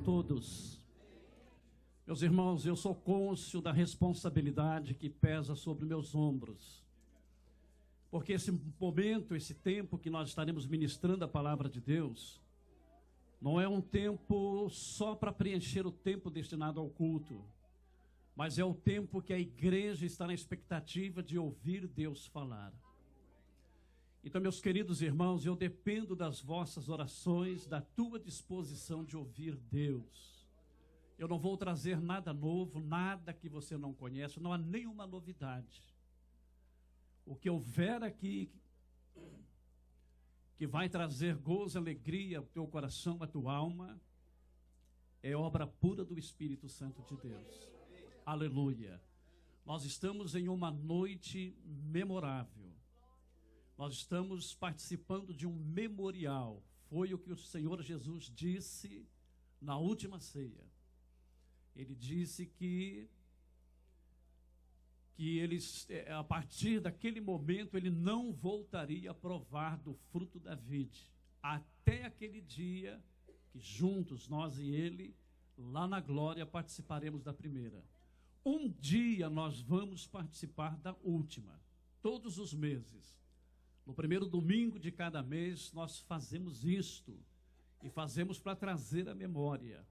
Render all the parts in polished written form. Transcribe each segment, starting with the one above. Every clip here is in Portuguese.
todos. Meus irmãos, eu sou cônscio da responsabilidade que pesa sobre meus ombros, porque esse momento, esse tempo que nós estaremos ministrando a palavra de Deus, não é um tempo só para preencher o tempo destinado ao culto, mas é o tempo que a igreja está na expectativa de ouvir Deus falar. Então, meus queridos irmãos, eu dependo das vossas orações, da tua disposição de ouvir Deus. Eu não vou trazer nada novo, nada que você não conhece, não há nenhuma novidade. O que houver aqui, que vai trazer gozo, alegria ao teu coração, à tua alma, é obra pura do Espírito Santo de Deus. Aleluia. Nós estamos em uma noite memorável. Nós estamos participando de um memorial. Foi o que o Senhor Jesus disse na última ceia. Ele disse que ele, a partir daquele momento, ele não voltaria a provar do fruto da vide, até aquele dia que juntos, nós e ele, lá na glória, participaremos da primeira. Um dia nós vamos participar da última, todos os meses. No primeiro domingo de cada mês, nós fazemos isto, e fazemos para trazer a memória.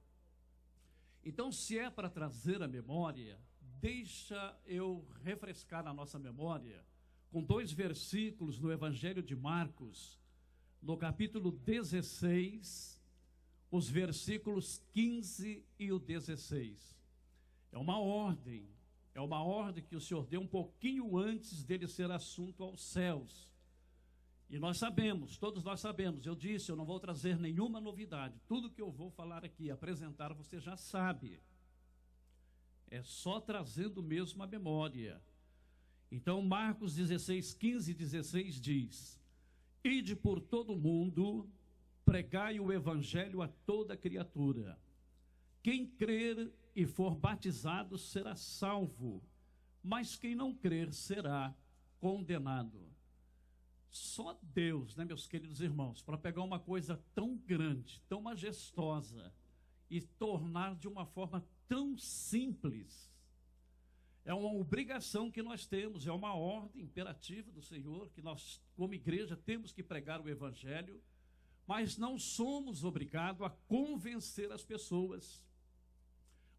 Então, se é para trazer a memória, deixa eu refrescar a nossa memória com 2 versículos no Evangelho de Marcos, no capítulo 16, os versículos 15 e o 16. É uma ordem que o Senhor deu um pouquinho antes dele ser assunto aos céus. E nós sabemos, todos nós sabemos, eu disse, eu não vou trazer nenhuma novidade. Tudo que eu vou falar aqui, apresentar, você já sabe. É só trazendo mesmo a memória. Então, Marcos 16, 15 e 16 diz: Ide por todo o mundo, pregai o evangelho a toda criatura. Quem crer e for batizado será salvo, mas quem não crer será condenado. Só Deus, né, meus queridos irmãos, para pegar uma coisa tão grande, tão majestosa e tornar de uma forma tão simples. É uma obrigação que nós temos, é uma ordem imperativa do Senhor, que nós, como igreja, temos que pregar o evangelho, mas não somos obrigados a convencer as pessoas.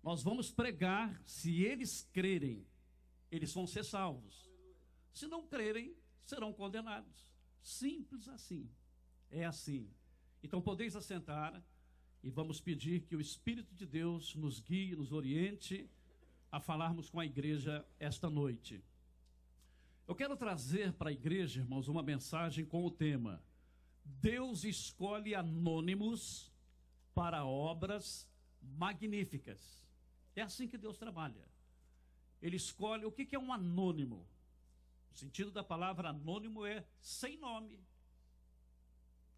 Nós vamos pregar, se eles crerem, eles vão ser salvos. Se não crerem, serão condenados. Simples assim. É assim. Então podeis assentar e vamos pedir que o Espírito de Deus nos guie, nos oriente a falarmos com a igreja esta noite. Eu quero trazer para a igreja, irmãos, uma mensagem com o tema: Deus escolhe anônimos para obras magníficas. É assim que Deus trabalha. Ele escolhe. O que é um anônimo? O sentido da palavra anônimo é sem nome.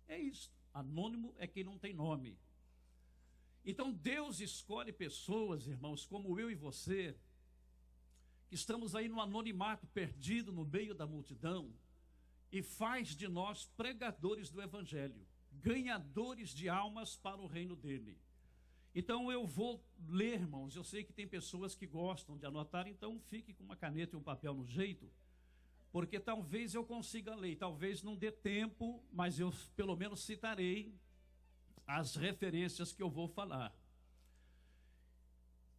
É isso. Anônimo é quem não tem nome. Então Deus escolhe pessoas, irmãos, como eu e você, que estamos aí no anonimato, perdido no meio da multidão, e faz de nós pregadores do evangelho, ganhadores de almas para o reino dele. Então eu vou ler, irmãos. Eu sei que tem pessoas que gostam de anotar, então fique com uma caneta e um papel no jeito, porque talvez eu consiga ler, talvez não dê tempo, mas eu pelo menos citarei as referências que eu vou falar.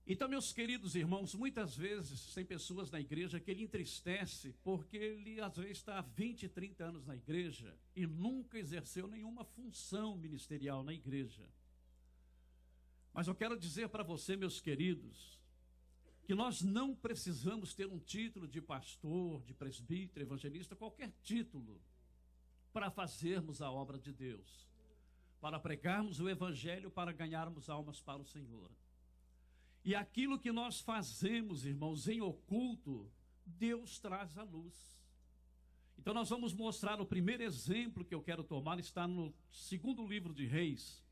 Então, meus queridos irmãos, muitas vezes tem pessoas na igreja que ele entristece, porque ele às vezes está há 20, 30 anos na igreja e nunca exerceu nenhuma função ministerial na igreja. Mas eu quero dizer para você, meus queridos, que nós não precisamos ter um título de pastor, de presbítero, evangelista, qualquer título, para fazermos a obra de Deus, para pregarmos o evangelho, para ganharmos almas para o Senhor. E aquilo que nós fazemos, irmãos, em oculto, Deus traz à luz. Então nós vamos mostrar o primeiro exemplo que eu quero tomar, está no 2º livro de Reis,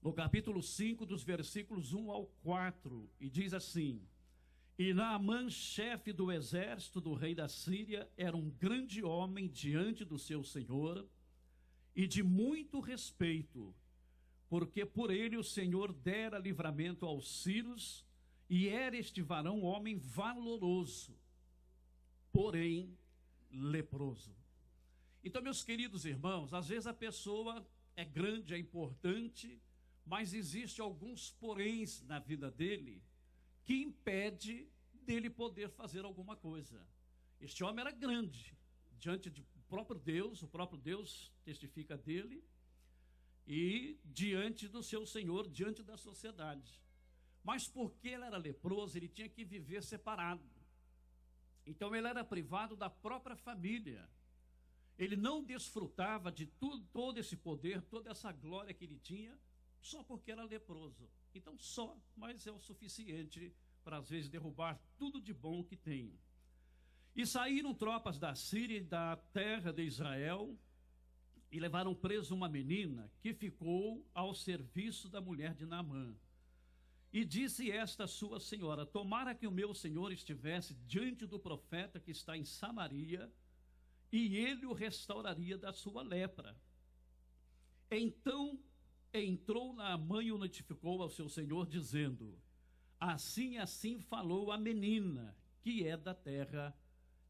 no capítulo 5, dos versículos 1 ao 4, e diz assim: E Naamã, chefe do exército do rei da Síria, era um grande homem diante do seu senhor, e de muito respeito, porque por ele o Senhor dera livramento aos sírios, e era este varão homem valoroso, porém leproso. Então, meus queridos irmãos, às vezes a pessoa é grande, é importante, mas existe alguns poréns na vida dele que impede dele poder fazer alguma coisa. Este homem era grande diante do próprio Deus, o próprio Deus testifica dele, e diante do seu Senhor, diante da sociedade. Mas porque ele era leproso, ele tinha que viver separado. Então ele era privado da própria família. Ele não desfrutava de tudo, todo esse poder, toda essa glória que ele tinha, só porque era leproso. Então só, mas é o suficiente para às vezes derrubar tudo de bom que tem. E saíram tropas da Síria e da terra de Israel e levaram preso uma menina que ficou ao serviço da mulher de Naamã. E disse esta a sua senhora: tomara que o meu senhor estivesse diante do profeta que está em Samaria, e ele o restauraria da sua lepra. Então entrou Naamã e o notificou ao seu senhor, dizendo: assim falou a menina, que é da terra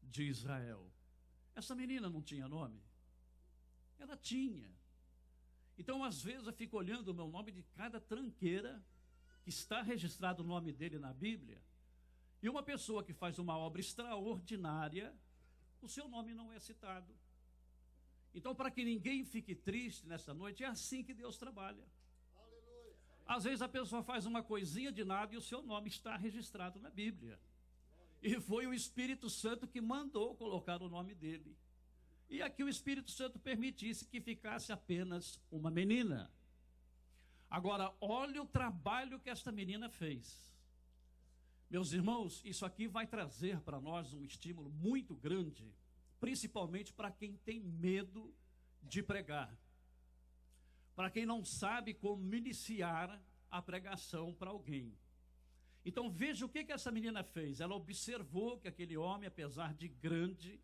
de Israel. Essa menina não tinha nome? Ela tinha. Então, às vezes, eu fico olhando o meu nome de cada tranqueira que está registrado o nome dele na Bíblia, e uma pessoa que faz uma obra extraordinária, o seu nome não é citado. Então, para que ninguém fique triste nessa noite, é assim que Deus trabalha. Aleluia. Às vezes a pessoa faz uma coisinha de nada e o seu nome está registrado na Bíblia. E foi o Espírito Santo que mandou colocar o nome dele. E aqui o Espírito Santo permitisse que ficasse apenas uma menina. Agora, olha o trabalho que esta menina fez. Meus irmãos, isso aqui vai trazer para nós um estímulo muito grande, principalmente para quem tem medo de pregar, para quem não sabe como iniciar a pregação para alguém. Então veja o que essa menina fez. Ela observou que aquele homem, apesar de grande,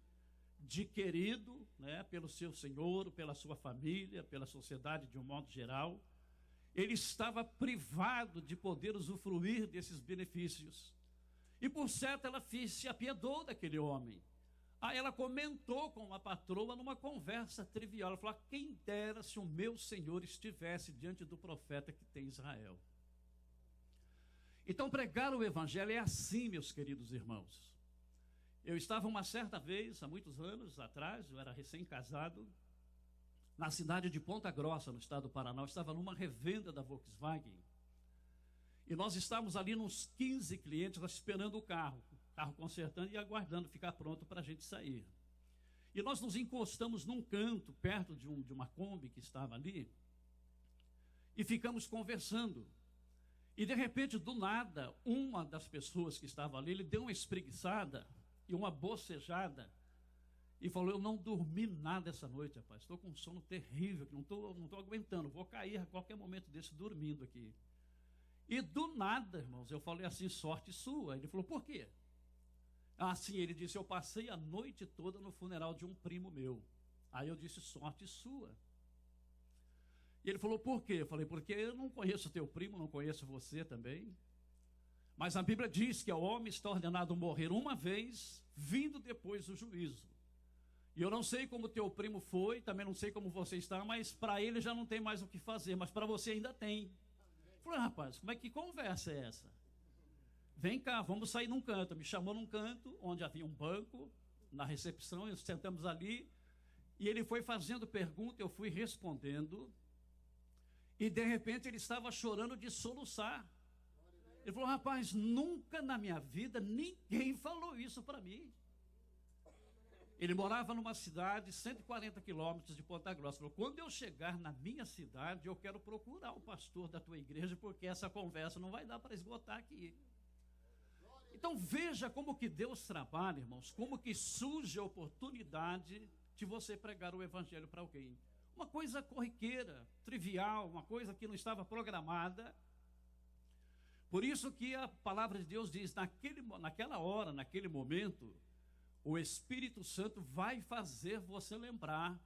de querido, né, pelo seu Senhor, pela sua família, pela sociedade de um modo geral, ele estava privado de poder usufruir desses benefícios. E por certo ela se apiedou daquele homem. Aí ela comentou com a patroa numa conversa trivial. Ela falou: quem dera se o meu Senhor estivesse diante do profeta que tem Israel. Então pregar o evangelho é assim, meus queridos irmãos. Eu estava uma certa vez, há muitos anos atrás, eu era recém-casado, na cidade de Ponta Grossa, no estado do Paraná. Eu estava numa revenda da Volkswagen. E nós estávamos ali uns 15 clientes esperando o carro consertando e aguardando ficar pronto para a gente sair. E nós nos encostamos num canto, perto de uma Kombi que estava ali, e ficamos conversando. E de repente, do nada, uma das pessoas que estava ali, ele deu uma espreguiçada e uma bocejada, e falou: eu não dormi nada essa noite, rapaz, estou com um sono terrível, não estou aguentando, vou cair a qualquer momento desse dormindo aqui. E do nada, irmãos, eu falei assim: sorte sua. Ele falou: por quê? Assim, ele disse: eu passei a noite toda no funeral de um primo meu. Aí eu disse: sorte sua. E ele falou: por quê? Eu falei: porque eu não conheço teu primo, não conheço você também. Mas a Bíblia diz que o homem está ordenado morrer uma vez, vindo depois o juízo. E eu não sei como teu primo foi, também não sei como você está, mas para ele já não tem mais o que fazer, mas para você ainda tem. Eu falei: rapaz, como é que conversa é essa? Vem cá, vamos sair num canto. Me chamou num canto, onde havia um banco, na recepção, nós sentamos ali, e ele foi fazendo pergunta, eu fui respondendo, e de repente ele estava chorando de soluçar. Ele falou: rapaz, nunca na minha vida ninguém falou isso para mim. Ele morava numa cidade 140 quilômetros de Ponta Grossa. Ele falou: quando eu chegar na minha cidade, eu quero procurar o pastor da tua igreja, porque essa conversa não vai dar para esgotar aqui. Então veja como que Deus trabalha, irmãos, como que surge a oportunidade de você pregar o evangelho para alguém. Uma coisa corriqueira, trivial, uma coisa que não estava programada. Por isso que a palavra de Deus diz: naquela hora, naquele momento, o Espírito Santo vai fazer você lembrar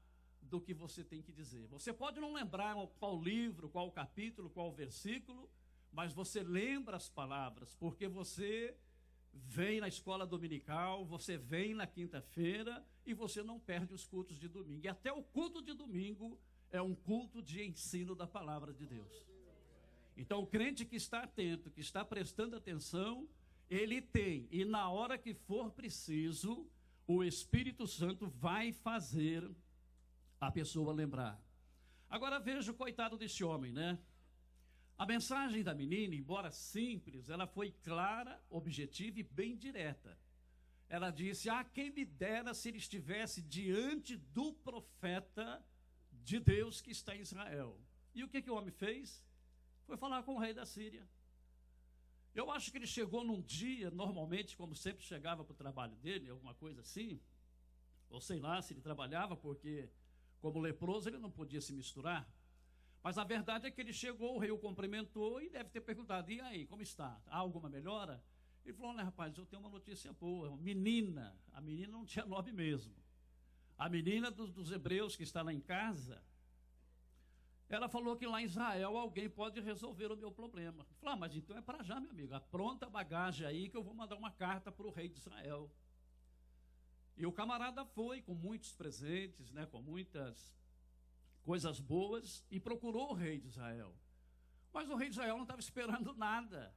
do que você tem que dizer. Você pode não lembrar qual livro, qual capítulo, qual versículo, mas você lembra as palavras, porque você vem na escola dominical, você vem na quinta-feira e você não perde os cultos de domingo. E até o culto de domingo é um culto de ensino da palavra de Deus. Então, o crente que está atento, que está prestando atenção, ele tem, e na hora que for preciso, o Espírito Santo vai fazer a pessoa lembrar. Agora veja o coitado desse homem, né? A mensagem da menina, embora simples, ela foi clara, objetiva e bem direta. Ela disse: quem me dera se ele estivesse diante do profeta de Deus que está em Israel. E o que o homem fez? Foi falar com o rei da Síria. Eu acho que ele chegou num dia, normalmente, como sempre chegava para o trabalho dele, alguma coisa assim, ou sei lá se ele trabalhava, porque como leproso ele não podia se misturar. Mas a verdade é que ele chegou, o rei o cumprimentou e deve ter perguntado: e aí, como está? Há alguma melhora? Ele falou: olha, rapaz, eu tenho uma notícia boa. Menina, a menina não tinha nome mesmo. A menina dos hebreus que está lá em casa, ela falou que lá em Israel alguém pode resolver o meu problema. Eu falei: mas então é para já, meu amigo. Apronta a bagagem aí que eu vou mandar uma carta para o rei de Israel. E o camarada foi com muitos presentes, né, com muitas coisas boas, e procurou o rei de Israel. Mas o rei de Israel não estava esperando nada.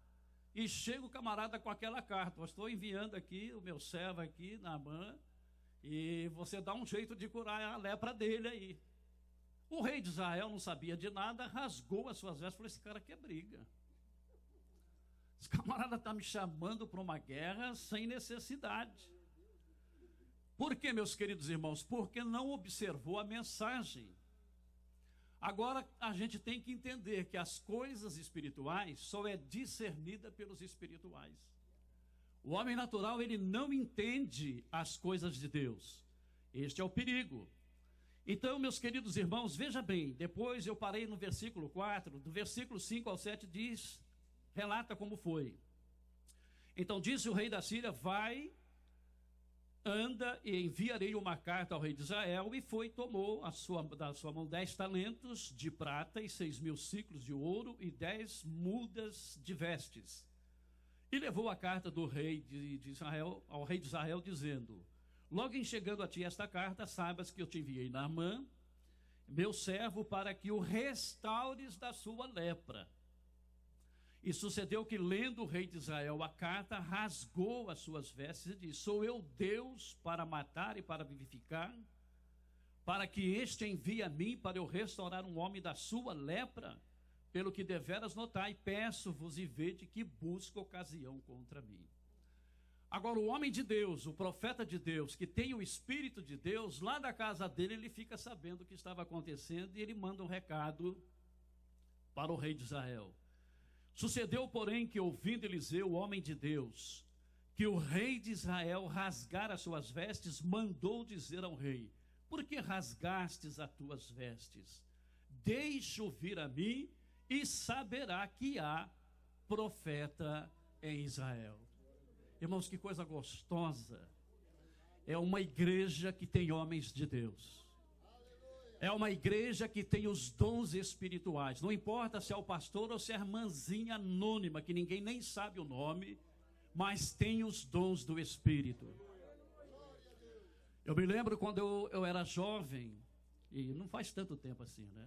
E chega o camarada com aquela carta: eu estou enviando aqui o meu servo aqui, Naamã, e você dá um jeito de curar a lepra dele aí. O rei de Israel não sabia de nada, rasgou as suas vestes e falou: esse cara quer briga. Esse camarada está me chamando para uma guerra sem necessidade. Por quê, meus queridos irmãos? Porque não observou a mensagem. Agora, a gente tem que entender que as coisas espirituais só é discernida pelos espirituais. O homem natural, ele não entende as coisas de Deus. Este é o perigo. Então, meus queridos irmãos, veja bem, depois eu parei no versículo 4, do versículo 5 ao 7 diz, relata como foi. Então disse o rei da Síria: vai, anda e enviarei uma carta ao rei de Israel. E foi, tomou da sua mão 10 talentos de prata e 6.000 ciclos de ouro e 10 mudas de vestes. E levou a carta do rei de Israel ao rei de Israel, dizendo: logo em chegando a ti esta carta, saibas que eu te enviei Naamã, meu servo, para que o restaures da sua lepra. E sucedeu que, lendo o rei de Israel a carta, rasgou as suas vestes e disse: sou eu Deus para matar e para vivificar? Para que este envie a mim para eu restaurar um homem da sua lepra? Pelo que deveras notai, peço-vos e vede que busca ocasião contra mim. Agora, o homem de Deus, o profeta de Deus, que tem o Espírito de Deus, lá da casa dele, ele fica sabendo o que estava acontecendo e ele manda um recado para o rei de Israel. Sucedeu, porém, que ouvindo Eliseu, o homem de Deus, que o rei de Israel rasgara as suas vestes, mandou dizer ao rei: por que rasgastes as tuas vestes? Deixa-o vir a mim e saberá que há profeta em Israel. Irmãos, que coisa gostosa. É uma igreja que tem homens de Deus. É uma igreja que tem os dons espirituais. Não importa se é o pastor ou se é a irmãzinha anônima, que ninguém nem sabe o nome, mas tem os dons do Espírito. Eu me lembro quando eu era jovem, e não faz tanto tempo assim, né?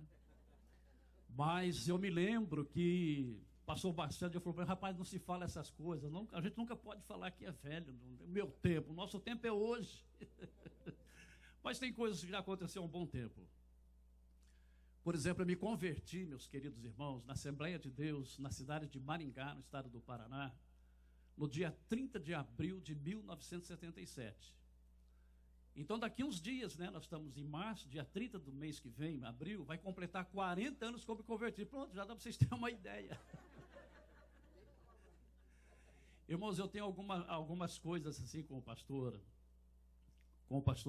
Mas eu me lembro que passou bastante, eu falei: rapaz, não se fala essas coisas, não, a gente nunca pode falar que é velho, no meu tempo, o nosso tempo é hoje. Mas tem coisas que já aconteceram há um bom tempo. Por exemplo, eu me converti, meus queridos irmãos, na Assembleia de Deus, na cidade de Maringá, no estado do Paraná, no dia 30 de abril de 1977. Então, daqui uns dias, né, nós estamos em março, dia 30 do mês que vem, abril, vai completar 40 anos que eu me converti. Pronto, já dá para vocês terem uma ideia. Irmãos, eu tenho algumas coisas assim com o pastor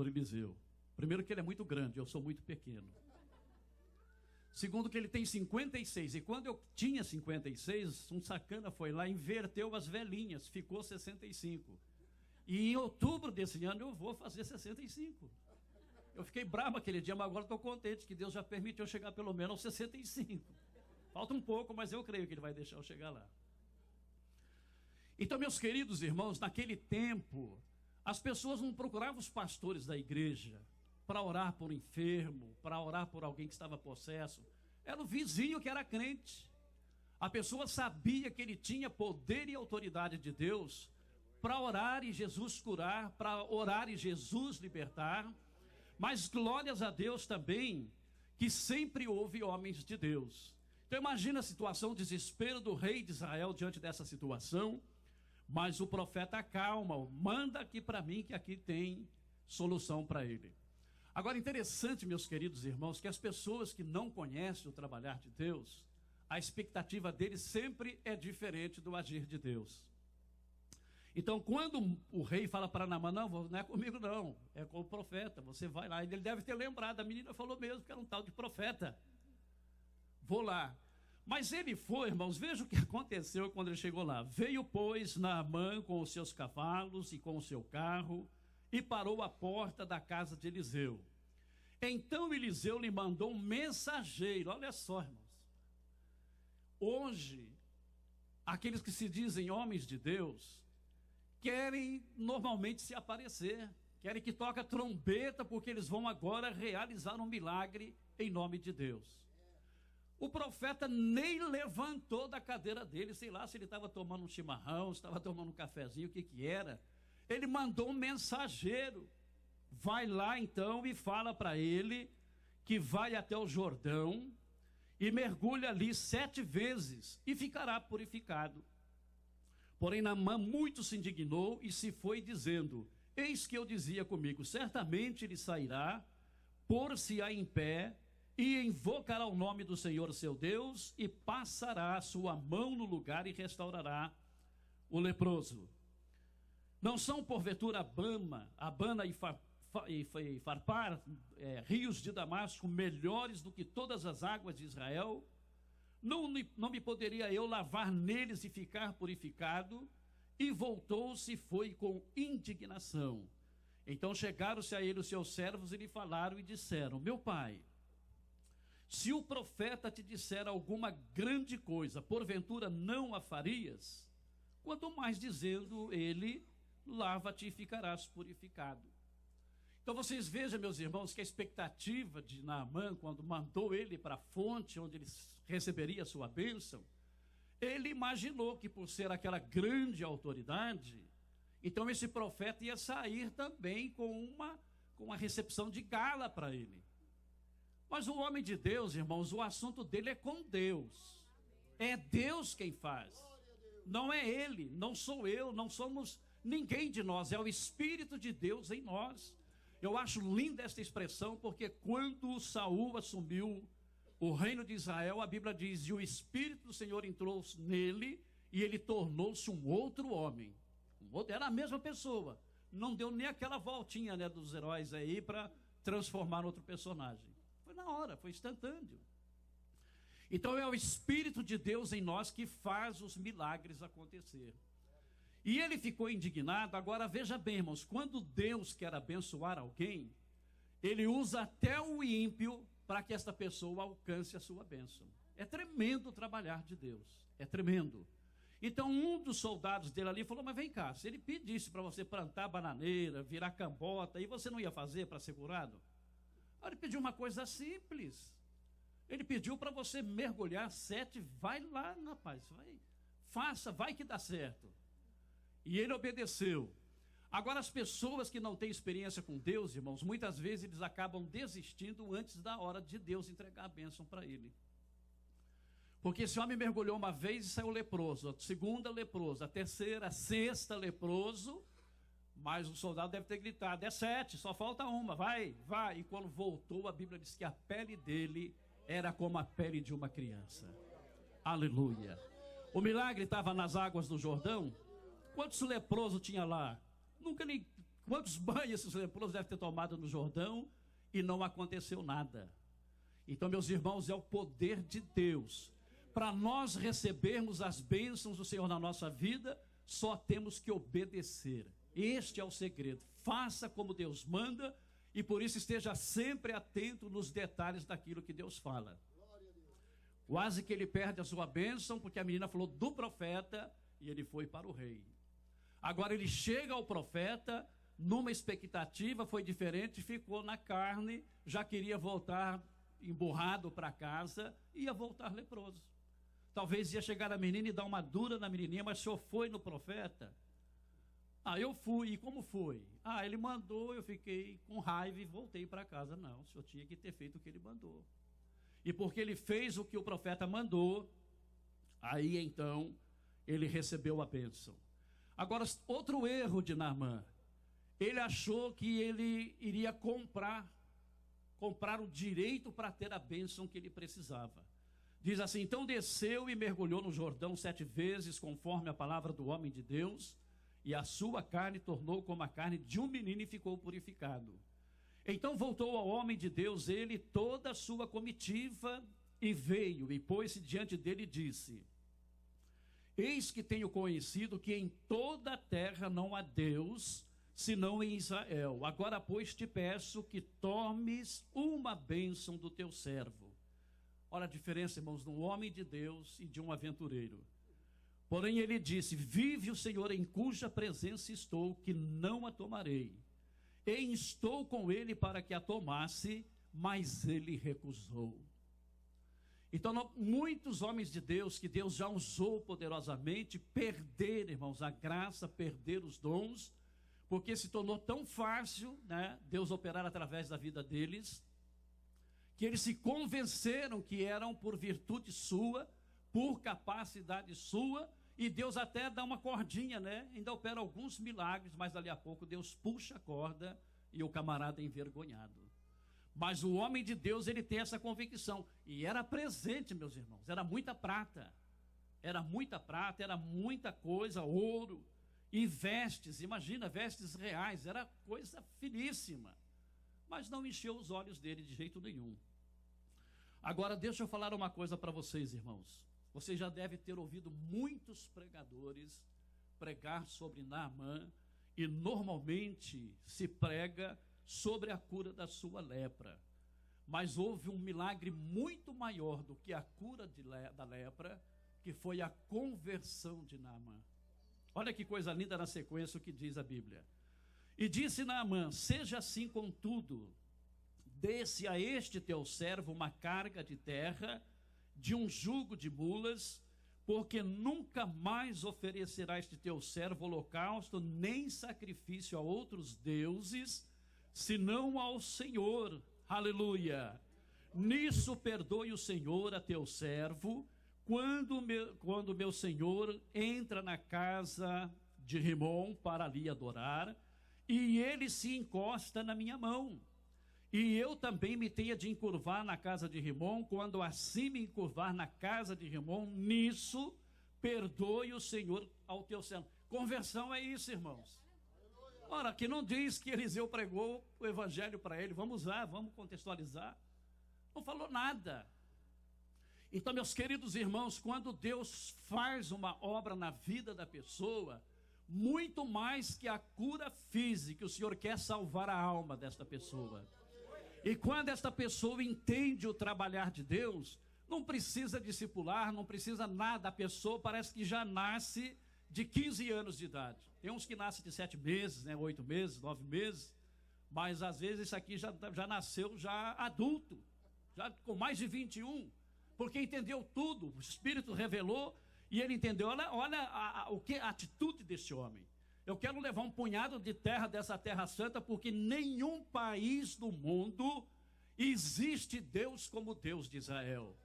Eliseu. Primeiro, que ele é muito grande, eu sou muito pequeno. Segundo, que ele tem 56, e quando eu tinha 56, um sacana foi lá, inverteu as velhinhas, ficou 65. E em outubro desse ano eu vou fazer 65. Eu fiquei bravo aquele dia, mas agora estou contente que Deus já permitiu eu chegar pelo menos aos 65. Falta um pouco, mas eu creio que Ele vai deixar eu chegar lá. Então, meus queridos irmãos, naquele tempo, as pessoas não procuravam os pastores da igreja para orar por um enfermo, para orar por alguém que estava possesso. Era o vizinho que era crente. A pessoa sabia que ele tinha poder e autoridade de Deus para orar e Jesus curar, para orar e Jesus libertar. Mas glórias a Deus também, que sempre houve homens de Deus. Então imagina a situação, o desespero do rei de Israel diante dessa situação. Mas o profeta acalma, manda aqui para mim que aqui tem solução para ele. Agora, interessante, meus queridos irmãos, que as pessoas que não conhecem o trabalhar de Deus, a expectativa deles sempre é diferente do agir de Deus. Então, quando o rei fala para Naamã, não é comigo não, é com o profeta, você vai lá. Ele deve ter lembrado, a menina falou mesmo que era um tal de profeta. Vou lá. Mas ele foi, irmãos, veja o que aconteceu quando ele chegou lá. Veio, pois, Naamã com os seus cavalos e com o seu carro e parou à porta da casa de Eliseu. Então Eliseu lhe mandou um mensageiro. Olha só, irmãos. Hoje, aqueles que se dizem homens de Deus querem normalmente se aparecer, querem que toque a trombeta porque eles vão agora realizar um milagre em nome de Deus. O profeta nem levantou da cadeira dele, sei lá se ele estava tomando um chimarrão, se estava tomando um cafezinho, o que era. Ele mandou um mensageiro, vai lá então e fala para ele que vai até o Jordão e mergulha ali 7 vezes e ficará purificado. Porém Naamã muito se indignou e se foi dizendo, eis que eu dizia comigo, certamente ele sairá, pôr-se-á em pé, e invocará o nome do Senhor seu Deus, e passará a sua mão no lugar e restaurará o leproso. Não são porventura Abana e Farpar, rios de Damasco, melhores do que todas as águas de Israel? Não me poderia eu lavar neles e ficar purificado? E voltou-se e foi com indignação. Então chegaram-se a ele os seus servos e lhe falaram e disseram, meu pai, se o profeta te disser alguma grande coisa, porventura não a farias? Quanto mais dizendo ele, lava-te e ficarás purificado. Então vocês vejam, meus irmãos, que a expectativa de Naamã, quando mandou ele para a fonte onde ele receberia a sua bênção, ele imaginou que por ser aquela grande autoridade, então esse profeta ia sair também com uma recepção de gala para ele. Mas o homem de Deus, irmãos, o assunto dele é com Deus. É Deus quem faz. Não é ele, não sou eu, não somos ninguém de nós. É o Espírito de Deus em nós. Eu acho linda esta expressão, porque quando Saul assumiu o reino de Israel, a Bíblia diz, e o Espírito do Senhor entrou nele, e ele tornou-se um outro homem. Era a mesma pessoa. Não deu nem aquela voltinha, né, dos heróis aí para transformar em outro personagem. Foi na hora, foi instantâneo. Então é o Espírito de Deus em nós que faz os milagres acontecer. E ele ficou indignado. Agora veja bem, irmãos, quando Deus quer abençoar alguém, ele usa até o ímpio para que esta pessoa alcance a sua bênção. É tremendo o trabalhar de Deus, é tremendo. Então um dos soldados dele ali falou, mas vem cá, se ele pedisse para você plantar bananeira, virar cambota, e você não ia fazer para ser curado? Ele pediu uma coisa simples. Ele pediu para você mergulhar 7, vai lá, rapaz, faça, vai que dá certo. E ele obedeceu. Agora, as pessoas que não têm experiência com Deus, irmãos, muitas vezes eles acabam desistindo antes da hora de Deus entregar a bênção para ele. Porque esse homem mergulhou uma vez e saiu leproso, a segunda leproso, a terceira, a sexta leproso, mas o soldado deve ter gritado, é 7, só falta uma, vai. E quando voltou, a Bíblia diz que a pele dele era como a pele de uma criança. Aleluia. O milagre estava nas águas do Jordão. Quantos leprosos tinha lá? Quantos banhos esses leprosos devem ter tomado no Jordão e não aconteceu nada. Então, meus irmãos, é o poder de Deus. Para nós recebermos as bênçãos do Senhor na nossa vida, só temos que obedecer. Este é o segredo. Faça como Deus manda E por isso esteja sempre atento nos detalhes daquilo que Deus fala. Quase que ele perde a sua bênção, porque a menina falou do profeta e ele foi para o rei. Agora ele chega ao profeta, numa expectativa, foi diferente, ficou na carne, já queria voltar emburrado para casa, ia voltar leproso. Talvez ia chegar a menina e dar uma dura na menininha, mas o senhor foi no profeta? Eu fui, e como foi? Ele mandou, eu fiquei com raiva e voltei para casa. Não, o senhor tinha que ter feito o que ele mandou. E porque ele fez o que o profeta mandou, aí então ele recebeu a bênção. Agora, outro erro de Naamã, ele achou que ele iria comprar o direito para ter a bênção que ele precisava. Diz assim: então desceu e mergulhou no Jordão 7 vezes, conforme a palavra do homem de Deus, e a sua carne tornou como a carne de um menino e ficou purificado. Então voltou ao homem de Deus, ele, toda a sua comitiva, e veio, e pôs-se diante dele e disse: eis que tenho conhecido que em toda a terra não há Deus, senão em Israel. Agora, pois, te peço que tomes uma bênção do teu servo. Olha a diferença, irmãos, de um homem de Deus e de um aventureiro. Porém, ele disse: vive o Senhor em cuja presença estou, que não a tomarei. E instou com ele para que a tomasse, mas ele recusou. Então, muitos homens de Deus, que Deus já usou poderosamente, perderam, irmãos, a graça, perderam os dons, porque se tornou tão fácil, né, Deus operar através da vida deles, que eles se convenceram que eram por virtude sua, por capacidade sua, e Deus até dá uma cordinha, né? Ainda opera alguns milagres, mas dali a pouco Deus puxa a corda e o camarada é envergonhado. Mas o homem de Deus, ele tem essa convicção, e era presente, meus irmãos, era muita prata, era muita coisa, ouro, e vestes, imagina, vestes reais, era coisa finíssima, mas não encheu os olhos dele de jeito nenhum. Agora, deixa eu falar uma coisa para vocês, irmãos. Você já deve ter ouvido muitos pregadores pregar sobre Naamã, e normalmente se prega sobre a cura da sua lepra. Mas houve um milagre muito maior do que a cura da lepra, que foi a conversão de Naamã. Olha que coisa linda na sequência o que diz a Bíblia. E disse Naamã: seja assim contudo, dê-se a este teu servo uma carga de terra, de um jugo de mulas, porque nunca mais oferecerá este teu servo holocausto, nem sacrifício a outros deuses, senão ao Senhor. Aleluia. Nisso perdoe o Senhor a teu servo, quando meu senhor entra na casa de Rimom para ali adorar, e ele se encosta na minha mão. E eu também me tenha de encurvar na casa de Rimom, quando assim me encurvar na casa de Rimom, nisso perdoe o Senhor ao teu servo. Conversão é isso, irmãos. Ora, que não diz que Eliseu pregou o evangelho para ele. Vamos lá, vamos contextualizar. Não falou nada. Então, meus queridos irmãos, quando Deus faz uma obra na vida da pessoa, muito mais que a cura física, o Senhor quer salvar a alma desta pessoa. E quando esta pessoa entende o trabalhar de Deus, não precisa discipular, não precisa nada. A pessoa parece que já nasce de 15 anos de idade. Tem uns que nascem de 7 meses, né, 8 meses, 9 meses, mas às vezes isso aqui já nasceu já adulto, já com mais de 21, porque entendeu tudo, o Espírito revelou, e ele entendeu. Olha a atitude desse homem. Eu quero levar um punhado de terra dessa terra santa, porque nenhum país do mundo existe Deus como Deus de Israel.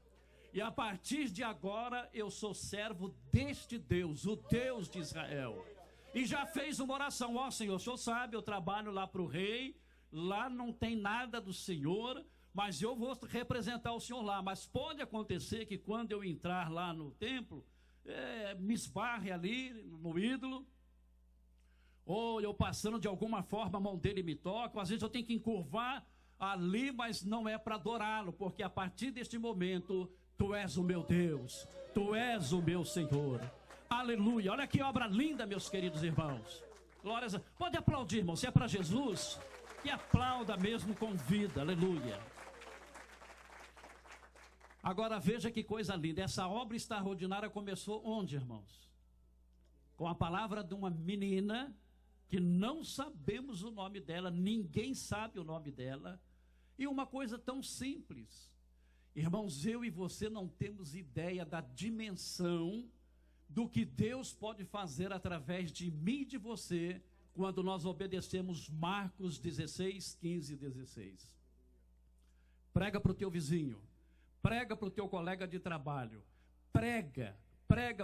E a partir de agora eu sou servo deste Deus, o Deus de Israel. E já fez uma oração: ó Senhor, o Senhor sabe, eu trabalho lá para o rei, lá não tem nada do Senhor, mas eu vou representar o Senhor lá. Mas pode acontecer que quando eu entrar lá no templo, me esbarre ali no ídolo, ou eu passando de alguma forma a mão dele me toca, às vezes eu tenho que encurvar ali, mas não é para adorá-lo, porque a partir deste momento, tu és o meu Deus, tu és o meu Senhor. Aleluia. Olha que obra linda, meus queridos irmãos. Glórias a... Pode aplaudir, irmão, se é para Jesus. Que aplauda mesmo com vida, aleluia. Agora veja que coisa linda, essa obra extraordinária começou onde, irmãos? Com a palavra de uma menina, que não sabemos o nome dela, ninguém sabe o nome dela, e uma coisa tão simples. Irmãos, eu e você não temos ideia da dimensão do que Deus pode fazer através de mim e de você, quando nós obedecemos Marcos 16, 15 e 16. Prega para o teu vizinho, prega para o teu colega de trabalho, prega,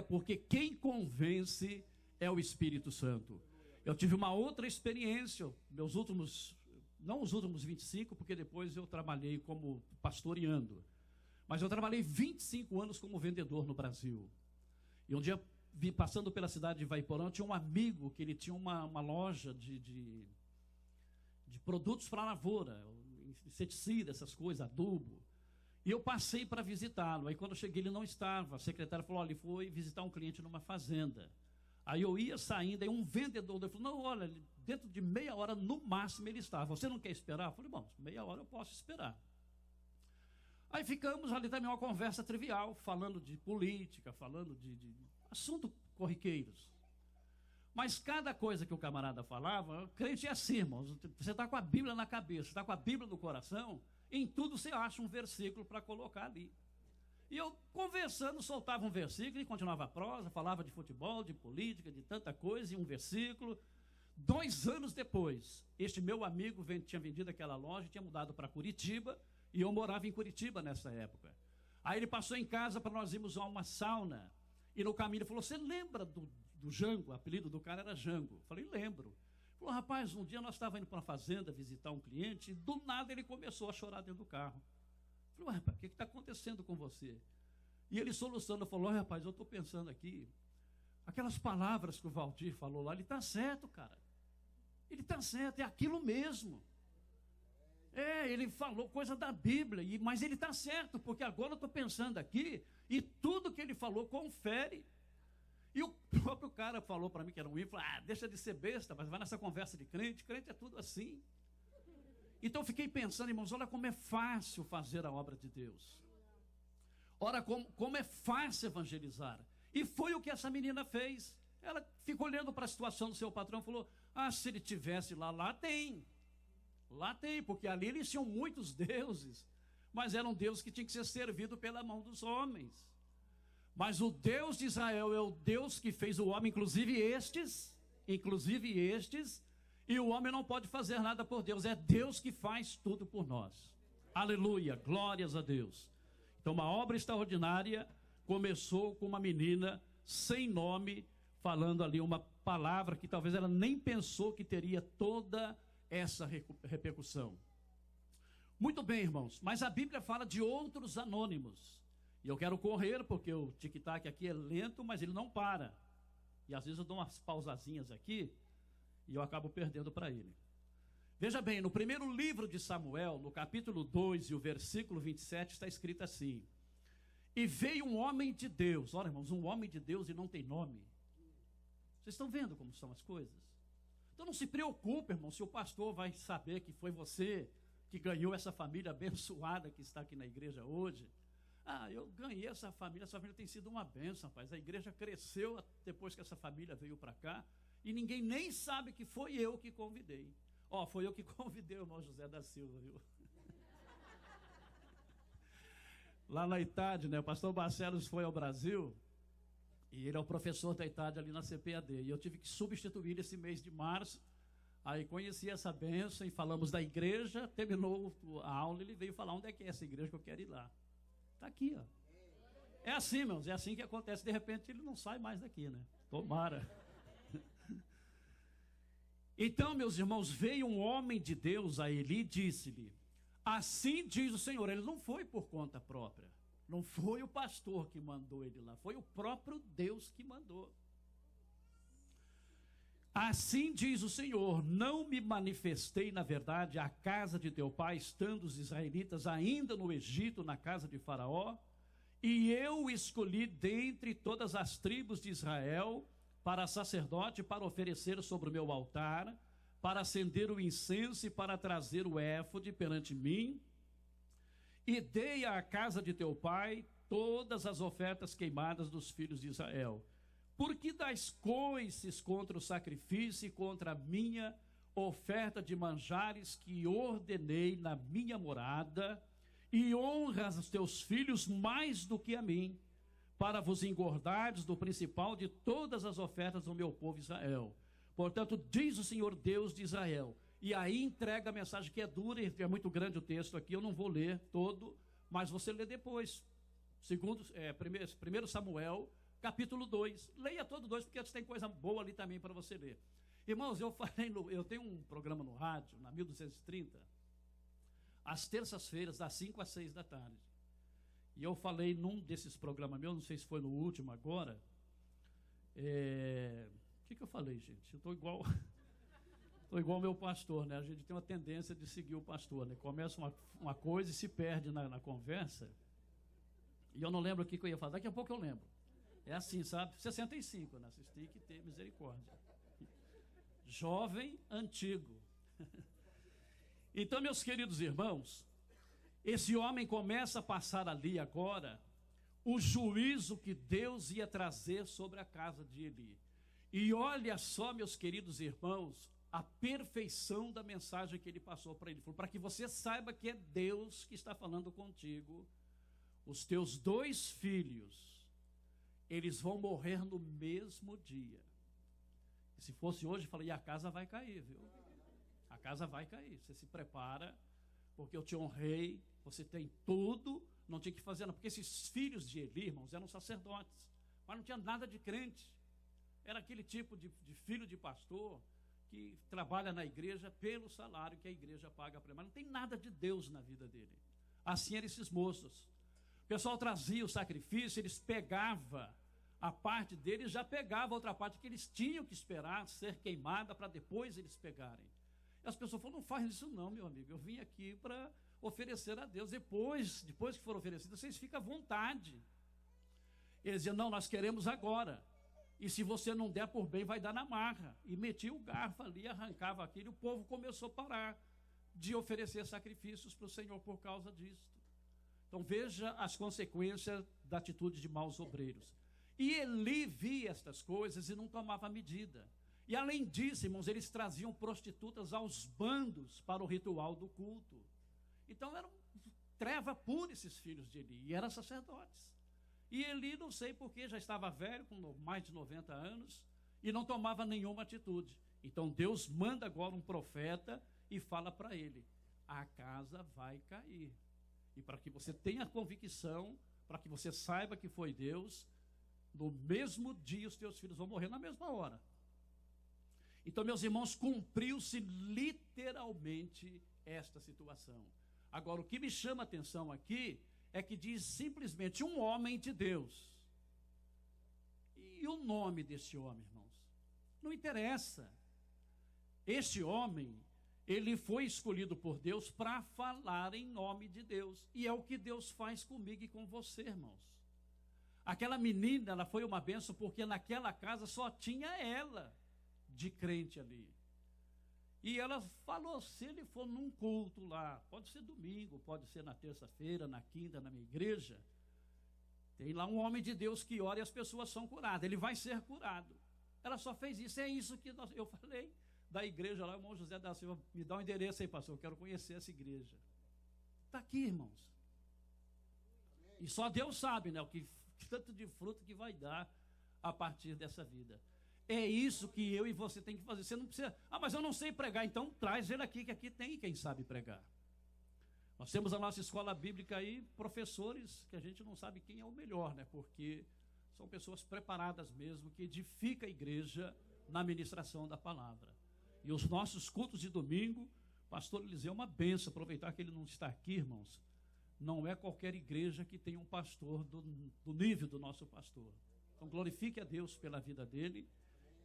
porque quem convence é o Espírito Santo. Eu tive uma outra experiência, não os últimos 25, porque depois eu trabalhei como pastoreando, mas eu trabalhei 25 anos como vendedor no Brasil. E um dia, passando pela cidade de Ivaiporã, tinha um amigo que ele tinha uma loja de produtos para lavoura, inseticida, essas coisas, adubo. E eu passei para visitá-lo. Aí quando eu cheguei ele não estava. A secretária falou, olha, ele foi visitar um cliente numa fazenda. Aí eu ia saindo, aí um vendedor falou, não, olha, dentro de meia hora no máximo ele estava. Você não quer esperar? Eu falei, bom, meia hora eu posso esperar. Aí ficamos ali também uma conversa trivial, falando de política, falando de assuntos corriqueiros. Mas cada coisa que o camarada falava, o crente é assim, irmãos, você está com a Bíblia na cabeça, está com a Bíblia no coração, em tudo você acha um versículo para colocar ali. E eu conversando, soltava um versículo e continuava a prosa, falava de futebol, de política, de tanta coisa, e um versículo. 2 anos depois, este meu amigo tinha vendido aquela loja, tinha mudado para Curitiba, e eu morava em Curitiba nessa época. Aí ele passou em casa para nós irmos a uma sauna, e no caminho ele falou, você lembra do Jango? O apelido do cara era Jango. Eu falei, lembro. Ele falou, rapaz, um dia nós estávamos indo para uma fazenda visitar um cliente, e do nada ele começou a chorar dentro do carro. Eu falei, rapaz, o que está acontecendo com você? E ele solucionando, falou, rapaz, eu estou pensando aqui, aquelas palavras que o Valdir falou lá, ele está certo, cara. Ele está certo, é aquilo mesmo. Ele falou coisa da Bíblia, mas ele está certo, porque agora eu estou pensando aqui, e tudo que ele falou confere. E o próprio cara falou para mim, que era um ímpio, deixa de ser besta, mas vai nessa conversa de crente é tudo assim. Então eu fiquei pensando, irmãos, olha como é fácil fazer a obra de Deus. Olha como é fácil evangelizar. E foi o que essa menina fez. Ela ficou olhando para a situação do seu patrão e falou, se ele tivesse lá tem. Lá tem, porque ali eles tinham muitos deuses, mas era um Deus que tinha que ser servido pela mão dos homens. Mas o Deus de Israel é o Deus que fez o homem, inclusive estes, e o homem não pode fazer nada por Deus, é Deus que faz tudo por nós. Aleluia, glórias a Deus. Então uma obra extraordinária começou com uma menina sem nome, falando ali uma palavra que talvez ela nem pensou que teria toda essa repercussão. Muito bem, irmãos, mas a Bíblia fala de outros anônimos. E eu quero correr, porque o tic-tac aqui é lento, mas ele não para. E às vezes eu dou umas pausazinhas aqui, e eu acabo perdendo para ele. Veja bem, no primeiro livro de Samuel, no capítulo 2 e o versículo 27, está escrito assim, e veio um homem de Deus. Olha, irmãos, um homem de Deus e não tem nome. Vocês estão vendo como são as coisas? Então não se preocupe, irmão, se o pastor vai saber que foi você que ganhou essa família abençoada que está aqui na igreja hoje. Eu ganhei essa família tem sido uma bênção, rapaz. A igreja cresceu depois que essa família veio para cá, e ninguém nem sabe que foi eu que convidei. Foi eu que convidei o irmão José da Silva, viu? Lá na ITAD, né, o pastor Barcelos foi ao Brasil, e ele é o professor da ITAD ali na CPAD, e eu tive que substituir esse mês de março. Aí conheci essa bênção e falamos da igreja, terminou a aula, ele veio falar onde é que é essa igreja que eu quero ir lá. Está aqui, ó. É assim, meus, é assim que acontece. De repente ele não sai mais daqui, né? Tomara. Então, meus irmãos, veio um homem de Deus a Eli e disse-lhe, assim diz o Senhor. Ele não foi por conta própria. Não foi o pastor que mandou ele lá. Foi o próprio Deus que mandou. Assim diz o Senhor, não me manifestei, na verdade, à casa de teu pai, estando os israelitas ainda no Egito, na casa de Faraó, e eu escolhi dentre todas as tribos de Israel, para sacerdote, para oferecer sobre o meu altar, para acender o incenso e para trazer o éfode perante mim, e dei à casa de teu pai todas as ofertas queimadas dos filhos de Israel. Por que dás coices contra o sacrifício e contra a minha oferta de manjares que ordenei na minha morada, e honras os teus filhos mais do que a mim, para vos engordares do principal de todas as ofertas do meu povo Israel? Portanto, diz o Senhor Deus de Israel. E aí entrega a mensagem que é dura, e é muito grande o texto aqui, eu não vou ler todo, mas você lê depois. Primeiro Samuel, capítulo 2. Leia todo 2, porque tem coisa boa ali também para você ler. Irmãos, eu tenho um programa no rádio, na 1230, às terças-feiras, das 5 às 6 da tarde. E eu falei num desses programas meus, não sei se foi no último agora. O que eu falei, gente? Eu estou igual o meu pastor, né? A gente tem uma tendência de seguir o pastor, né? Começa uma coisa e se perde na conversa. E eu não lembro o que eu ia falar. Daqui a pouco eu lembro. É assim, sabe? 65, né? Vocês têm que ter misericórdia. Jovem, antigo. Então, meus queridos irmãos, esse homem começa a passar ali agora o juízo que Deus ia trazer sobre a casa de Eli. E olha só, meus queridos irmãos, a perfeição da mensagem que ele passou para ele. Para que você saiba que é Deus que está falando contigo, os teus 2 filhos, eles vão morrer no mesmo dia. E se fosse hoje, eu falei, e a casa vai cair, viu? A casa vai cair. Você se prepara, porque eu te honrei, você tem tudo, não tinha que fazer nada. Porque esses filhos de Eli, irmãos, eram sacerdotes, mas não tinha nada de crente. Era aquele tipo de filho de pastor que trabalha na igreja pelo salário que a igreja paga para ele, mas não tem nada de Deus na vida dele. Assim eram esses moços. O pessoal trazia o sacrifício, eles pegavam a parte deles, já pegava a outra parte que eles tinham que esperar ser queimada para depois eles pegarem. E as pessoas falaram, não faz isso não, meu amigo, eu vim aqui para oferecer a Deus, depois que for oferecido, vocês ficam à vontade. Eles diziam, não, nós queremos agora, e se você não der por bem, vai dar na marra. E metia o garfo ali, arrancava aquilo, e o povo começou a parar de oferecer sacrifícios para o Senhor por causa disso. Então veja as consequências da atitude de maus obreiros. E Eli via estas coisas e não tomava medida. E além disso, irmãos, eles traziam prostitutas aos bandos para o ritual do culto. Então eram treva pura esses filhos de Eli, e eram sacerdotes. E Eli, não sei porquê, já estava velho, com mais de 90 anos, e não tomava nenhuma atitude. Então Deus manda agora um profeta e fala para ele, a casa vai cair. E para que você tenha convicção, para que você saiba que foi Deus, no mesmo dia os teus filhos vão morrer na mesma hora. Então, meus irmãos, cumpriu-se literalmente esta situação. Agora, o que me chama a atenção aqui é que diz simplesmente um homem de Deus. E o nome desse homem, irmãos? Não interessa. Este homem, ele foi escolhido por Deus para falar em nome de Deus. E é o que Deus faz comigo e com você, irmãos. Aquela menina, ela foi uma bênção porque naquela casa só tinha ela de crente ali. E ela falou, se ele for num culto lá, pode ser domingo, pode ser na terça-feira, na quinta, na minha igreja, tem lá um homem de Deus que ora e as pessoas são curadas, ele vai ser curado. Ela só fez isso, é isso que eu falei da igreja lá, o irmão José da Silva, me dá um endereço aí, pastor, eu quero conhecer essa igreja. Está aqui, irmãos. E só Deus sabe, né, o que tanto de fruto que vai dar a partir dessa vida. É isso que eu e você tem que fazer. Você não precisa, mas eu não sei pregar, então traz ele aqui, que aqui tem quem sabe pregar. Nós temos a nossa escola bíblica aí, professores que a gente não sabe quem é o melhor, né? Porque são pessoas preparadas mesmo, que edificam a igreja na ministração da palavra. E os nossos cultos de domingo, pastor Eliseu é uma benção, aproveitar que ele não está aqui, irmãos. Não é qualquer igreja que tem um pastor do nível do nosso pastor. Então glorifique a Deus pela vida dele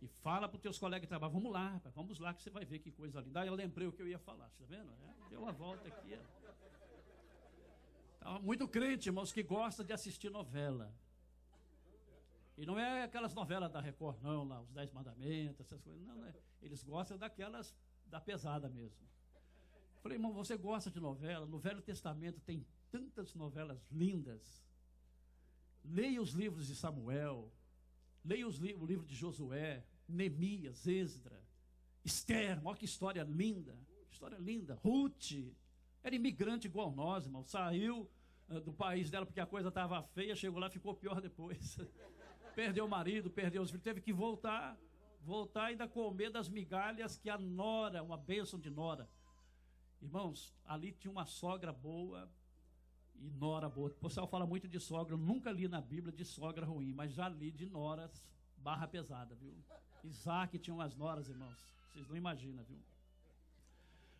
e fala para os teus colegas de trabalho, vamos lá que você vai ver que coisa linda. Aí eu lembrei o que eu ia falar, está vendo? Deu uma volta aqui. Tá muito crente, irmãos, que gosta de assistir novela. E não é aquelas novelas da Record, não, lá, os 10 Mandamentos, essas coisas, não, né? Eles gostam daquelas da pesada mesmo. Falei, irmão, você gosta de novela? No Velho Testamento tem tantas novelas lindas. Leia os livros de Samuel, leia o livro de Josué, Neemias, Esdra, Esther, olha que história linda, Ruth, era imigrante igual nós, irmão, saiu do país dela porque a coisa estava feia, chegou lá e ficou pior depois. Perdeu o marido, perdeu os filhos, teve que voltar e ainda comer das migalhas que a nora, uma bênção de nora. Irmãos, ali tinha uma sogra boa e nora boa. O pessoal fala muito de sogra, eu nunca li na Bíblia de sogra ruim, mas já li de noras barra pesada, viu? Isaac tinha umas noras, irmãos, vocês não imaginam, viu?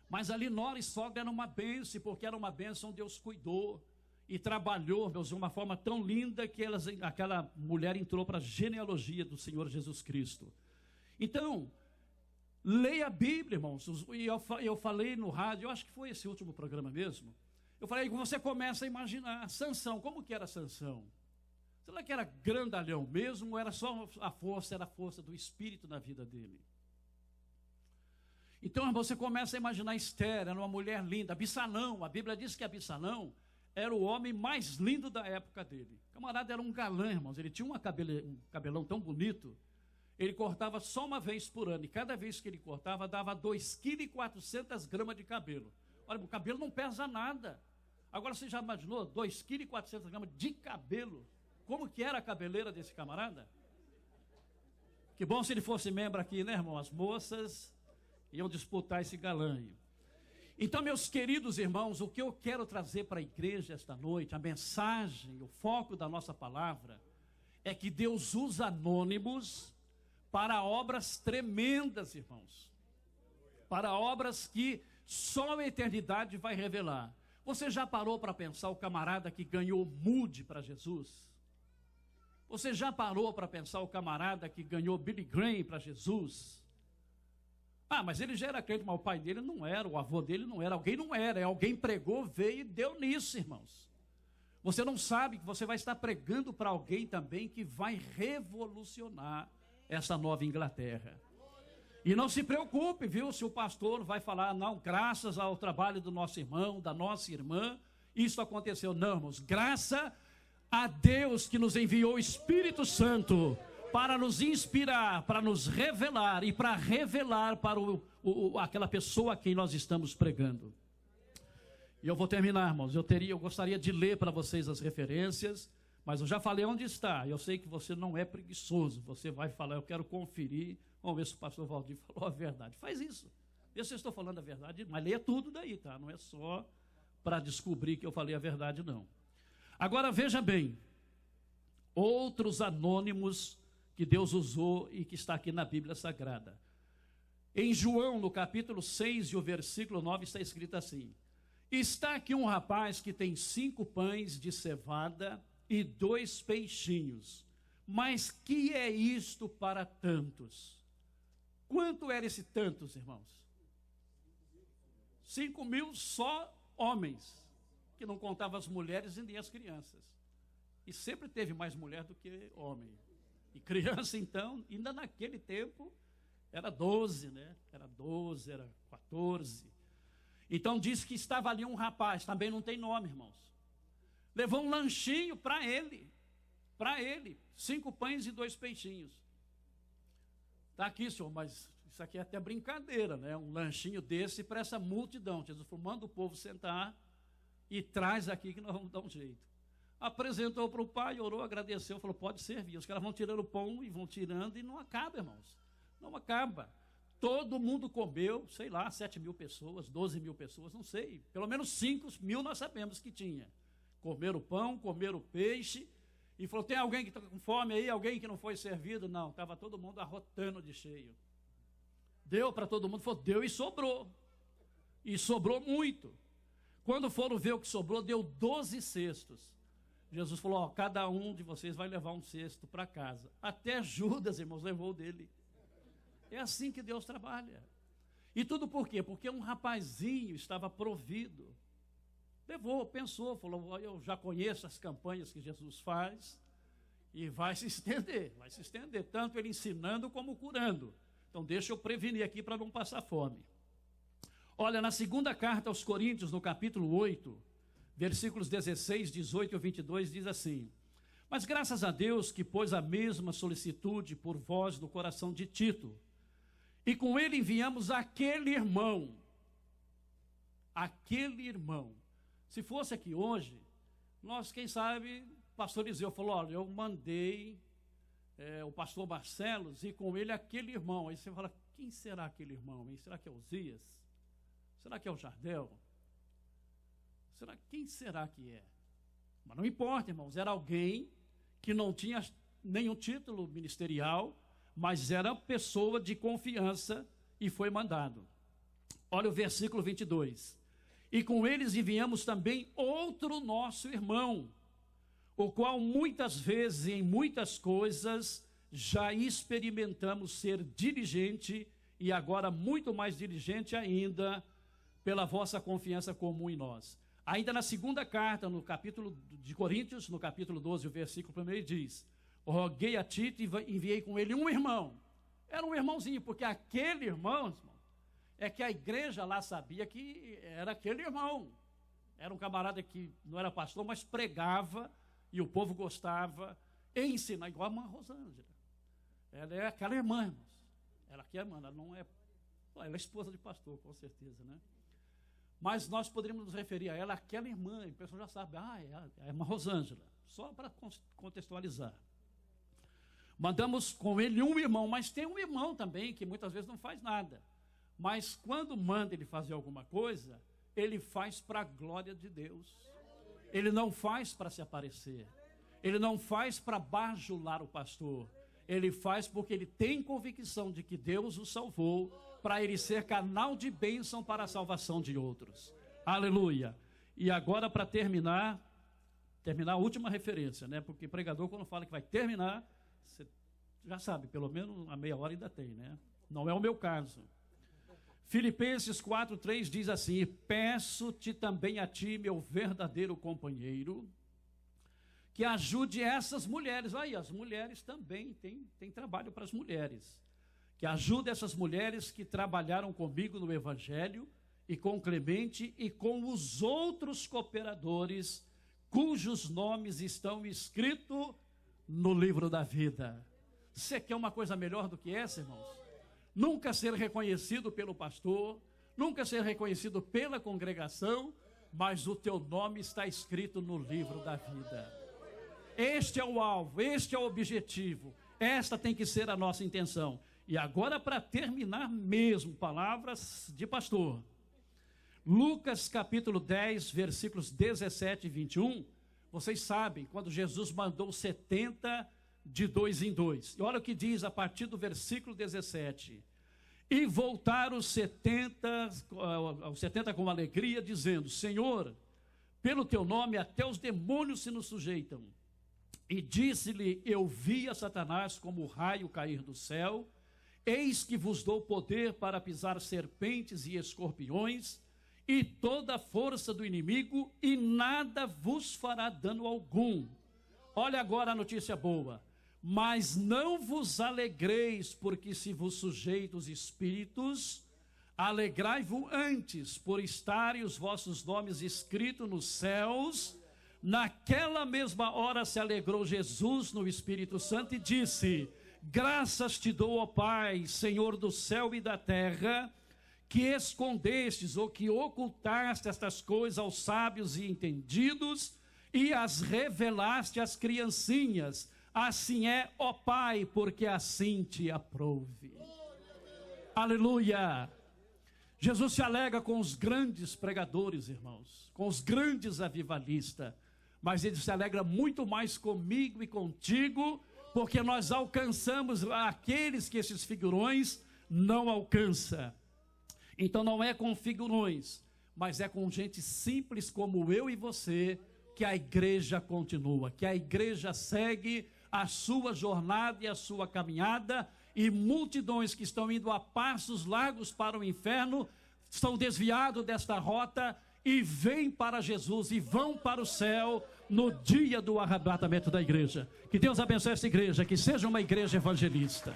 Mas ali nora e sogra era uma bênção, porque era uma bênção, Deus cuidou e trabalhou, meus, de uma forma tão linda que aquela mulher entrou para a genealogia do Senhor Jesus Cristo. Então, leia a Bíblia, irmãos. E eu falei no rádio, eu acho que foi esse último programa mesmo. Eu falei, você começa a imaginar Sansão, como que era Sansão? Será que era grandalhão mesmo, ou era só a força do Espírito na vida dele? Então você começa a imaginar Esther, era uma mulher linda. Absalão, a Bíblia diz que Absalão era o homem mais lindo da época dele. O camarada era um galã, irmãos, ele tinha um cabelão tão bonito. Ele cortava só uma vez por ano, e cada vez que ele cortava, dava 2,4 kg de cabelo. Olha, o cabelo não pesa nada. Agora, você já imaginou 2,4 kg de cabelo? Como que era a cabeleira desse camarada? Que bom se ele fosse membro aqui, né, irmão? As moças iam disputar esse galã aí. Então, meus queridos irmãos, o que eu quero trazer para a igreja esta noite, a mensagem, o foco da nossa palavra, é que Deus usa anônimos para obras tremendas, irmãos. Para obras que só a eternidade vai revelar. Você já parou para pensar o camarada que ganhou Moody para Jesus? Você já parou para pensar o camarada que ganhou Billy Graham para Jesus? Ah, mas ele já era crente, mas o pai dele não era, o avô dele não era, alguém pregou, veio e deu nisso, irmãos. Você não sabe que você vai estar pregando para alguém também que vai revolucionar essa nova Inglaterra. E não se preocupe, viu, se o pastor vai falar, não, graças ao trabalho do nosso irmão, da nossa irmã, isso aconteceu. Não, irmãos, graças a Deus que nos enviou o Espírito Santo para nos inspirar, para nos revelar e para revelar para aquela pessoa a quem nós estamos pregando. E eu vou terminar, irmãos. Eu gostaria de ler para vocês as referências, mas eu já falei onde está. Eu sei que você não é preguiçoso. Você vai falar, eu quero conferir. Vamos ver se o pastor Valdir falou a verdade. Faz isso. Vê se eu estou falando a verdade, mas leia tudo daí, tá? Não é só para descobrir que eu falei a verdade, não. Agora, veja bem. Outros anônimos que Deus usou e que está aqui na Bíblia Sagrada. Em João, no capítulo 6 e o versículo 9, está escrito assim: está aqui um rapaz que tem 5 pães de cevada e 2 peixinhos. Mas que é isto para tantos? Quanto era esse tantos, irmãos? 5.000 só homens, que não contava as mulheres e nem as crianças. E sempre teve mais mulher do que homem. E criança, então, ainda naquele tempo, era 12, né? Era 12, era 14. Então diz que estava ali um rapaz, também não tem nome, irmãos. Levou um lanchinho para ele, 5 pães e 2 peixinhos. Está aqui, senhor, mas isso aqui é até brincadeira, né? Um lanchinho desse para essa multidão. Jesus falou, manda o povo sentar e traz aqui que nós vamos dar um jeito. Apresentou para o pai, orou, agradeceu, falou, pode servir. Os caras vão tirando o pão e vão tirando e não acaba, irmãos. Não acaba. Todo mundo comeu, sei lá, 7.000 pessoas, 12.000 pessoas, não sei. Pelo menos 5.000 nós sabemos que tinha. Comeram o pão, comeram o peixe. E falou, tem alguém que está com fome aí? Alguém que não foi servido? Não, estava todo mundo arrotando de cheio. Deu para todo mundo, falou, deu e sobrou. E sobrou muito. Quando foram ver o que sobrou, deu 12 cestos. Jesus falou, ó, cada um de vocês vai levar um cesto para casa. Até Judas, irmãos, levou o dele. É assim que Deus trabalha. E tudo por quê? Porque um rapazinho estava provido. Levou, pensou, falou, eu já conheço as campanhas que Jesus faz e vai se estender, tanto ele ensinando como curando. Então deixa eu prevenir aqui para não passar fome. Olha, na segunda carta aos Coríntios, no capítulo 8, versículos 16, 18 e 22, diz assim: mas graças a Deus que pôs a mesma solicitude por vós no coração de Tito, e com ele enviamos aquele irmão. Se fosse aqui hoje, nós, quem sabe, o pastor Eliseu falou: olha, eu mandei o pastor Barcelos e com ele aquele irmão. Aí você fala: quem será aquele irmão? Hein? Será que é Osias? Será que é o Jardel? Quem será que é? Mas não importa, irmãos, era alguém que não tinha nenhum título ministerial, mas era pessoa de confiança e foi mandado. Olha o versículo 22. E com eles enviamos também outro nosso irmão, o qual muitas vezes em muitas coisas já experimentamos ser diligente e agora muito mais diligente ainda pela vossa confiança comum em nós. Ainda na segunda carta, no capítulo de Coríntios, no capítulo 12, o versículo 1 diz: roguei a Tito e enviei com ele um irmão. Era um irmãozinho, porque aquele irmão, é que a igreja lá sabia que era aquele irmão. Era um camarada que não era pastor, mas pregava, e o povo gostava, e ensina, igual a irmã Rosângela. Ela é aquela irmã, irmãos. Ela aqui é irmã, ela não é... Ela é esposa de pastor, com certeza, né? Mas nós poderíamos nos referir a ela, aquela irmã, e o pessoal já sabe, é a irmã Rosângela, só para contextualizar. Mandamos com ele um irmão, mas tem um irmão também que muitas vezes não faz nada. Mas quando manda ele fazer alguma coisa, ele faz para a glória de Deus. Ele não faz para se aparecer. Ele não faz para bajular o pastor. Ele faz porque ele tem convicção de que Deus o salvou, para ele ser canal de bênção para a salvação de outros. Aleluia. E agora, para terminar a última referência, né? Porque pregador, quando fala que vai terminar, você já sabe, pelo menos a meia hora ainda tem, né? Não é o meu caso. Filipenses 4:3 diz assim: peço-te também a ti, meu verdadeiro companheiro, que ajude essas mulheres. Aí, as mulheres também, tem trabalho para as mulheres. Que ajude essas mulheres que trabalharam comigo no Evangelho, e com Clemente, e com os outros cooperadores, cujos nomes estão escritos no livro da vida. Você quer uma coisa melhor do que essa, irmãos? Nunca ser reconhecido pelo pastor, nunca ser reconhecido pela congregação, mas o teu nome está escrito no livro da vida. Este é o alvo, este é o objetivo, esta tem que ser a nossa intenção. E agora, para terminar mesmo, palavras de pastor. Lucas capítulo 10, versículos 17 e 21, vocês sabem, quando Jesus mandou 70 de 2 em 2. E olha o que diz a partir do versículo 17. E voltaram os 70 com alegria, dizendo: Senhor, pelo teu nome até os demônios se nos sujeitam. E disse-lhe: eu vi a Satanás como o raio cair do céu. Eis que vos dou poder para pisar serpentes e escorpiões, e toda a força do inimigo, e nada vos fará dano algum. Olha agora a notícia boa. Mas não vos alegreis, porque se vos sujeita os espíritos, alegrai-vos antes, por estarem os vossos nomes escritos nos céus. Naquela mesma hora se alegrou Jesus no Espírito Santo e disse: graças te dou, ó Pai, Senhor do céu e da terra, que escondestes ou que ocultaste estas coisas aos sábios e entendidos e as revelaste às criancinhas. Assim é, ó Pai, porque assim te aprouve. Aleluia! Jesus se alegra com os grandes pregadores, irmãos, com os grandes avivalistas, mas ele se alegra muito mais comigo e contigo, porque nós alcançamos aqueles que esses figurões não alcançam. Então não é com figurões, mas é com gente simples como eu e você, que a igreja continua, que a igreja segue a sua jornada e a sua caminhada, e multidões que estão indo a passos largos para o inferno, estão desviados desta rota e vêm para Jesus e vão para o céu no dia do arrebatamento da igreja. Que Deus abençoe esta igreja, que seja uma igreja evangelista.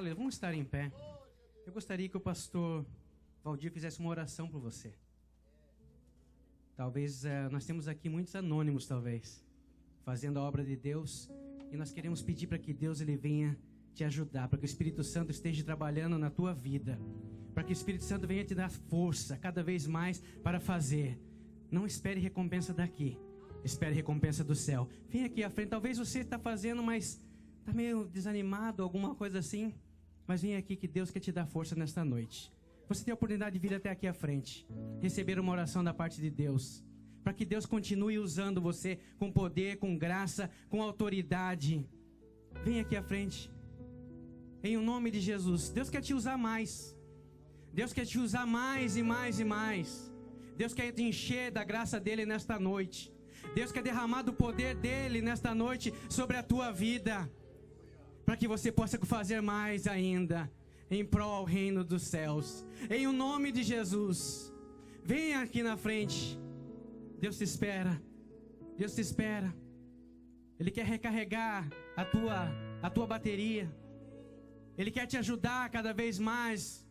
Aleluia, vamos estar em pé. Eu gostaria que o pastor Valdir fizesse uma oração por você. Talvez nós temos aqui muitos anônimos, talvez, fazendo a obra de Deus, e nós queremos pedir para que Deus ele venha te ajudar, para que o Espírito Santo esteja trabalhando na tua vida, para que o Espírito Santo venha te dar força cada vez mais para fazer. Não espere recompensa daqui, espere recompensa do céu. Vem aqui à frente. Talvez você está fazendo, mas está meio desanimado, alguma coisa assim, mas vem aqui que Deus quer te dar força nesta noite. Você tem a oportunidade de vir até aqui à frente, receber uma oração da parte de Deus, para que Deus continue usando você com poder, com graça, com autoridade. Vem aqui à frente, em o nome de Jesus. Deus quer te usar mais. Deus quer te usar mais e mais e mais. Deus quer te encher da graça dele nesta noite. Deus quer derramar do poder dele nesta noite sobre a tua vida, para que você possa fazer mais ainda em prol ao reino dos céus. Em o nome de Jesus, venha aqui na frente. Deus te espera. Deus te espera. Ele quer recarregar a tua bateria. Ele quer te ajudar cada vez mais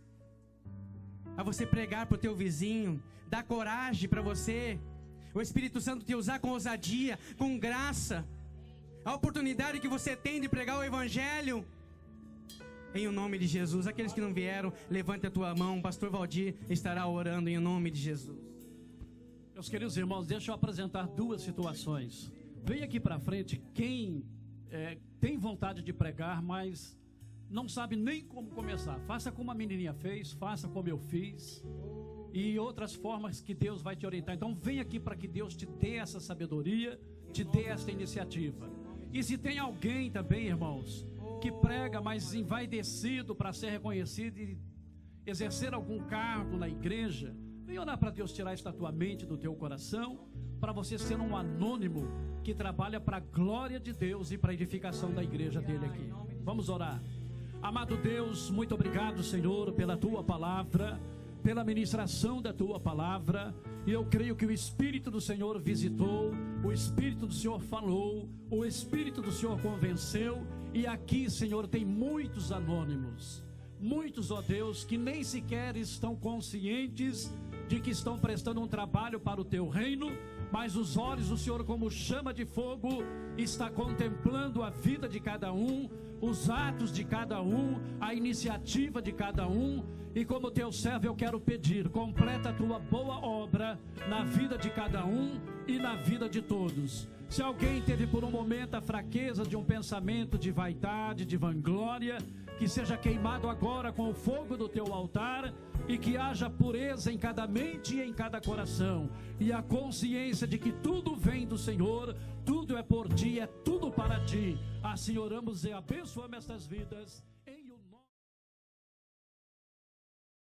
a você pregar para o teu vizinho, dar coragem para você. O Espírito Santo te usar com ousadia, com graça. A oportunidade que você tem de pregar o Evangelho. Em o nome de Jesus. Aqueles que não vieram, levante a tua mão. O pastor Valdir estará orando em nome de Jesus. Meus queridos irmãos, deixa eu apresentar duas situações. Vem aqui para frente quem tem vontade de pregar, mas não sabe nem como começar. Faça como a menininha fez, faça como eu fiz, e outras formas que Deus vai te orientar. Então vem aqui para que Deus te dê essa sabedoria, te dê essa iniciativa. E se tem alguém também, irmãos, que prega, mas envaidecido para ser reconhecido e exercer algum cargo na igreja, vem orar para Deus tirar isso da tua mente, do teu coração, para você ser um anônimo que trabalha para a glória de Deus e para a edificação da igreja dele aqui. Vamos orar. Amado Deus, muito obrigado, Senhor, pela tua palavra, pela ministração da tua palavra. E eu creio que o Espírito do Senhor visitou, o Espírito do Senhor falou, o Espírito do Senhor convenceu. E aqui, Senhor, tem muitos anônimos, muitos, ó Deus, que nem sequer estão conscientes de que estão prestando um trabalho para o teu reino, mas os olhos do Senhor, como chama de fogo, está contemplando a vida de cada um, os atos de cada um, a iniciativa de cada um. E como teu servo eu quero pedir, completa a tua boa obra na vida de cada um e na vida de todos. Se alguém teve por um momento a fraqueza de um pensamento de vaidade, de vanglória, que seja queimado agora com o fogo do teu altar, e que haja pureza em cada mente e em cada coração, e a consciência de que tudo vem do Senhor, tudo é por ti, é tudo para ti. Assim oramos e abençoamos estas vidas.